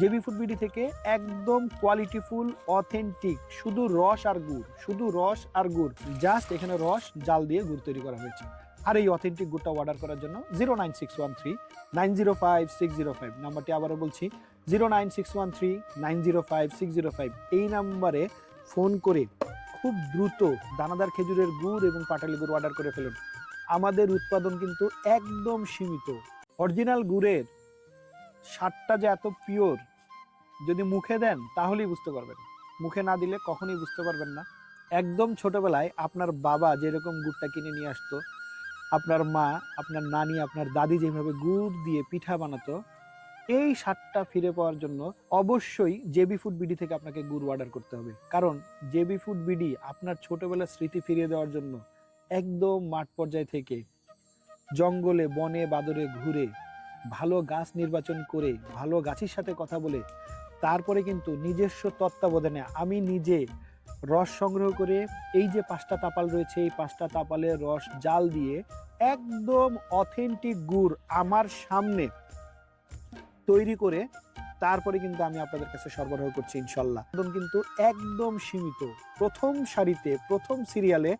JB food BD থেকে একদম কোয়ালিটিফুল authentic শুধু রস আর গুড়, শুধু রস আর গুড়, জাস্ট এখানে রস জাল দিয়ে গুড় তৈরি করা হয়েছে। আর এই অথেন্টিক গুড়টা অর্ডার করার জন্য 09613 905 605 নাম্বারটি আবারও বলছি, 09613 905 605। এই নাম্বারে ফোন করে খুব দ্রুত দানাদার খেজুরের গুড় এবং পাটালি গুড় অর্ডার করে ফেলুন। আমাদের উৎপাদন কিন্তু একদম সীমিত। অরিজিনাল গুড়ের স্বাদটা যে এত পিওর, যদি মুখে দেন তাহলেই বুঝতে পারবেন, মুখে না দিলে কখনোই বুঝতে পারবেন না। একদম ছোটবেলায় আপনার বাবা যেরকম গুড়টা কিনে নিয়ে আসতো, আপনার মা, আপনার নানি, আপনার দাদি যেভাবে গুড় দিয়ে পিঠা বানাতো, এই স্বাদটা ফিরে পাওয়ার জন্য অবশ্যই জেবি ফুড বিডি থেকে আপনাকে গুড় অর্ডার করতে হবে। কারণ জেবি ফুড বিডি আপনার ছোটবেলার স্মৃতি ফিরিয়ে দেওয়ার জন্য একদম মাঠ পর্যায় থেকে জঙ্গলে বনে বাদরে ঘুরে ভালো গাছ নির্বাচন করে ভালো গাছের সাথে কথা বলে তারপরে কিন্তু নিজস্ব তত্ত্বাবধানে আমি নিজে রস সংগ্রহ করে এই যে 5টা তাপাল রয়েছে, এই 5টা তাপালের রস জাল দিয়ে একদম অথেন্টিক গুড় আমার সামনে তৈরি করে তারপরে কিন্তু আমি আপনাদের কাছে সরবরাহ করছি ইনশাল্লাহ। কিন্তু একদম সীমিত, প্রথম সারিতে প্রথম সিরিয়ালে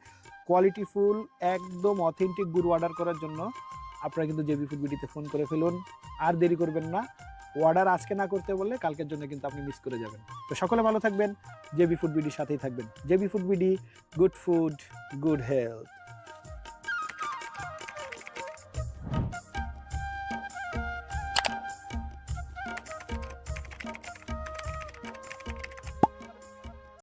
কোয়ালিটিফুল একদম অথেন্টিক গুড় অর্ডার করার জন্য আপনারা কিন্তু জেবি ফুড বিডিতে ফোন করে ফেলুন। আর দেরি করবেন না, অর্ডার আজকে না করতে বললে কালকের জন্য কিন্তু আপনি মিস করে যাবেন। তো সকলে ভালো থাকবেন, জেবি ফুড বিডির সাথেই থাকবেন। JB food BD, good food, good health.